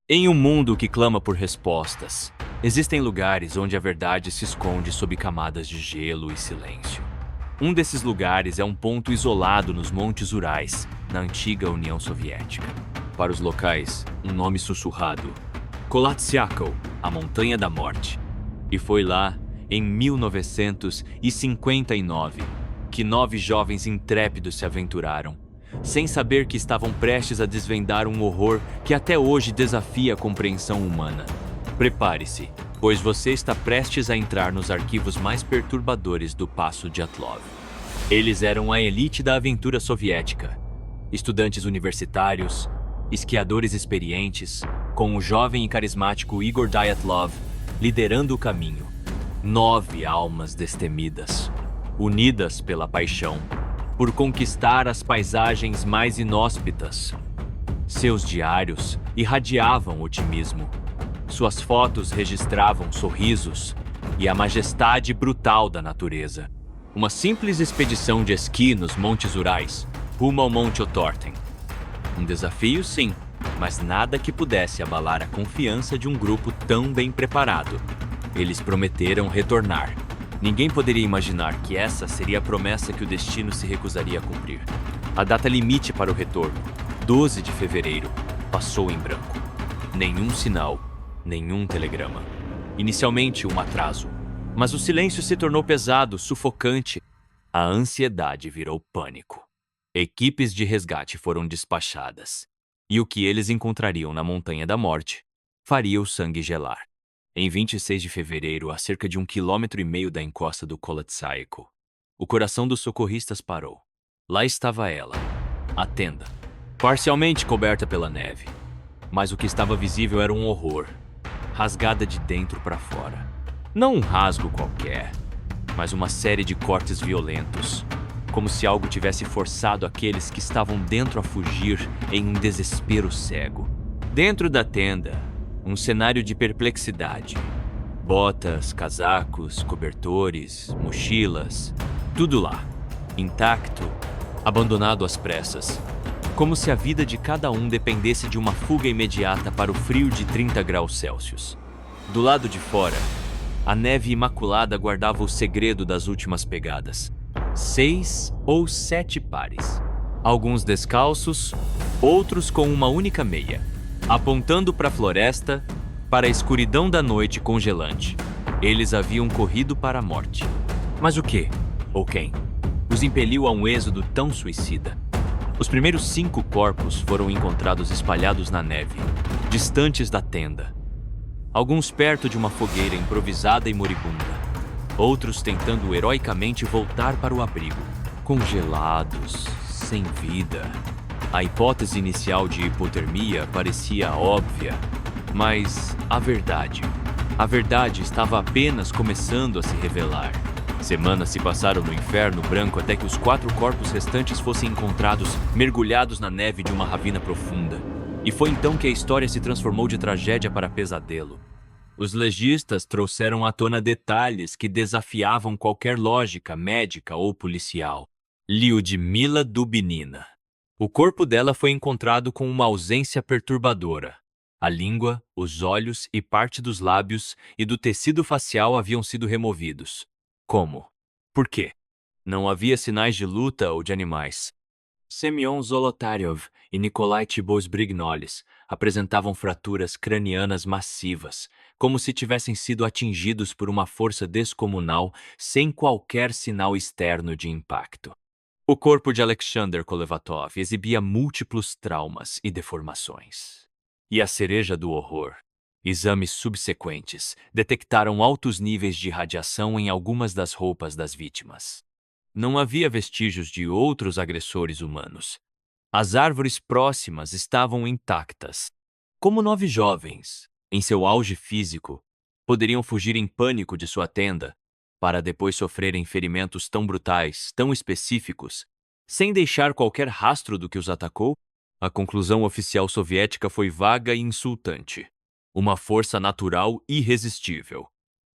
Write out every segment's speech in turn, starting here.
Em um mundo que clama por respostas, existem lugares onde a verdade se esconde sob camadas de gelo e silêncio. Um desses lugares é um ponto isolado nos Montes Urais, na antiga União Soviética. Para os locais, um nome sussurrado: Kolatsyakl, a Montanha da Morte. E foi lá, em 1959, que 9 jovens intrépidos se aventuraram, sem saber que estavam prestes a desvendar um horror que até hoje desafia a compreensão humana. Prepare-se, pois você está prestes a entrar nos arquivos mais perturbadores do Passo Dyatlov. Eles eram a elite da aventura soviética. Estudantes universitários, esquiadores experientes, com o jovem e carismático Igor Dyatlov liderando o caminho. 9 almas destemidas, unidas pela paixão, por conquistar as paisagens mais inóspitas. Seus diários irradiavam otimismo. Suas fotos registravam sorrisos e a majestade brutal da natureza. Uma simples expedição de esqui nos Montes Urais, rumo ao Monte Otorten. Um desafio, sim, mas nada que pudesse abalar a confiança de um grupo tão bem preparado. Eles prometeram retornar. Ninguém poderia imaginar que essa seria a promessa que o destino se recusaria a cumprir. A data limite para o retorno, 12 de fevereiro, passou em branco. Nenhum sinal, nenhum telegrama. Inicialmente, um atraso. Mas o silêncio se tornou pesado, sufocante. A ansiedade virou pânico. Equipes de resgate foram despachadas. E o que eles encontrariam na Montanha da Morte faria o sangue gelar. Em 26 de fevereiro, a cerca de 1,5 km da encosta do Kolatsyakl, o coração dos socorristas parou. Lá estava ela, a tenda, parcialmente coberta pela neve. Mas o que estava visível era um horror, rasgada de dentro para fora. Não um rasgo qualquer, mas uma série de cortes violentos, como se algo tivesse forçado aqueles que estavam dentro a fugir em um desespero cego. Dentro da tenda, um cenário de perplexidade. Botas, casacos, cobertores, mochilas, tudo lá, intacto, abandonado às pressas, como se a vida de cada um dependesse de uma fuga imediata para o frio de 30 graus Celsius. Do lado de fora, a neve imaculada guardava o segredo das últimas pegadas. 6 ou 7 pares. Alguns descalços, outros com uma única meia, apontando para a floresta, para a escuridão da noite congelante. Eles haviam corrido para a morte. Mas o que, ou quem, os impeliu a um êxodo tão suicida? Os primeiros 5 corpos foram encontrados espalhados na neve, distantes da tenda. Alguns perto de uma fogueira improvisada e moribunda. Outros tentando heroicamente voltar para o abrigo, congelados, sem vida. A hipótese inicial de hipotermia parecia óbvia, mas a verdade estava apenas começando a se revelar. Semanas se passaram no inferno branco até que os 4 corpos restantes fossem encontrados mergulhados na neve de uma ravina profunda. E foi então que a história se transformou de tragédia para pesadelo. Os legistas trouxeram à tona detalhes que desafiavam qualquer lógica médica ou policial. Lyudmila Dubinina. O corpo dela foi encontrado com uma ausência perturbadora. A língua, os olhos e parte dos lábios e do tecido facial haviam sido removidos. Como? Por quê? Não havia sinais de luta ou de animais. Semyon Zolotaryov e Nikolai Thibault-Brignoles apresentavam fraturas cranianas massivas, como se tivessem sido atingidos por uma força descomunal sem qualquer sinal externo de impacto. O corpo de Alexander Kolevatov exibia múltiplos traumas e deformações. E a cereja do horror. Exames subsequentes detectaram altos níveis de radiação em algumas das roupas das vítimas. Não havia vestígios de outros agressores humanos. As árvores próximas estavam intactas. Como 9 jovens, em seu auge físico, poderiam fugir em pânico de sua tenda, para depois sofrerem ferimentos tão brutais, tão específicos, sem deixar qualquer rastro do que os atacou? A conclusão oficial soviética foi vaga e insultante. Uma força natural irresistível.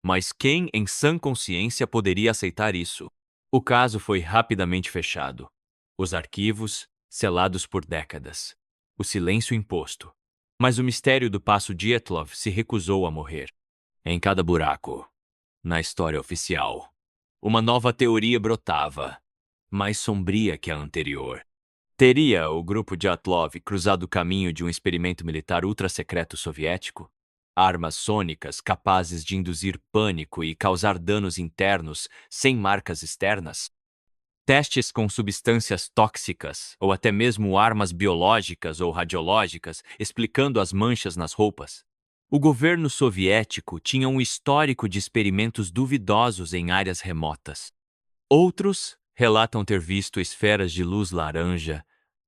Mas quem, em sã consciência, poderia aceitar isso? O caso foi rapidamente fechado. Os arquivos, selados por décadas. O silêncio imposto. Mas o mistério do Passo Dyatlov se recusou a morrer. Em cada buraco, na história oficial, uma nova teoria brotava, mais sombria que a anterior. Teria o grupo Dyatlov cruzado o caminho de um experimento militar ultra-secreto soviético? Armas sônicas capazes de induzir pânico e causar danos internos sem marcas externas? Testes com substâncias tóxicas ou até mesmo armas biológicas ou radiológicas explicando as manchas nas roupas? O governo soviético tinha um histórico de experimentos duvidosos em áreas remotas. Outros relatam ter visto esferas de luz laranja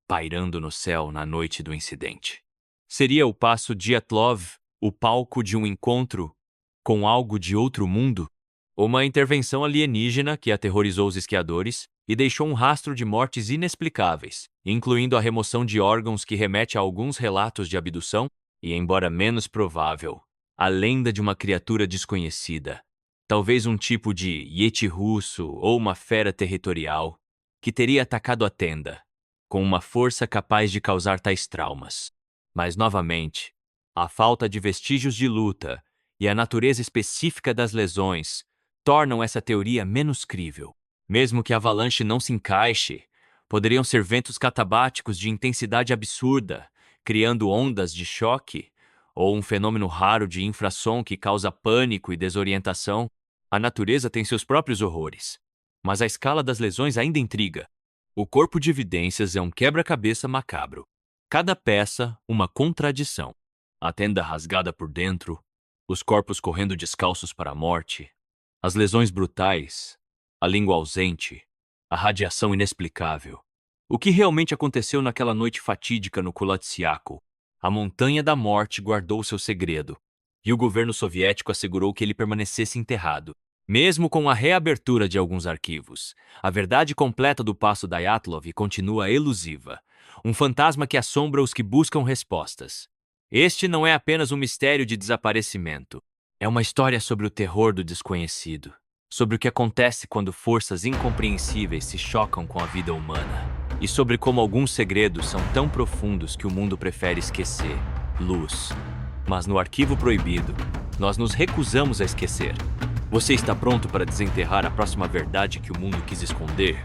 pairando no céu na noite do incidente. Seria o Passo Dyatlov o palco de um encontro com algo de outro mundo? Uma intervenção alienígena que aterrorizou os esquiadores e deixou um rastro de mortes inexplicáveis, incluindo a remoção de órgãos que remete a alguns relatos de abdução e, embora menos provável, a lenda de uma criatura desconhecida, talvez um tipo de Yeti russo ou uma fera territorial, que teria atacado a tenda, com uma força capaz de causar tais traumas. Mas, novamente, a falta de vestígios de luta e a natureza específica das lesões tornam essa teoria menos crível. Mesmo que a avalanche não se encaixe, poderiam ser ventos catabáticos de intensidade absurda, criando ondas de choque, ou um fenômeno raro de infrassom que causa pânico e desorientação. A natureza tem seus próprios horrores, mas a escala das lesões ainda intriga. O corpo de evidências é um quebra-cabeça macabro. Cada peça, uma contradição. A tenda rasgada por dentro, os corpos correndo descalços para a morte, as lesões brutais, a língua ausente, a radiação inexplicável. O que realmente aconteceu naquela noite fatídica no Kulatsiako? A Montanha da Morte guardou seu segredo, e o governo soviético assegurou que ele permanecesse enterrado. Mesmo com a reabertura de alguns arquivos, a verdade completa do Passo Dyatlov continua elusiva, um fantasma que assombra os que buscam respostas. Este não é apenas um mistério de desaparecimento. É uma história sobre o terror do desconhecido, sobre o que acontece quando forças incompreensíveis se chocam com a vida humana, e sobre como alguns segredos são tão profundos que o mundo prefere esquecer. Luz. Mas no Arquivo Proibido, nós nos recusamos a esquecer. Você está pronto para desenterrar a próxima verdade que o mundo quis esconder?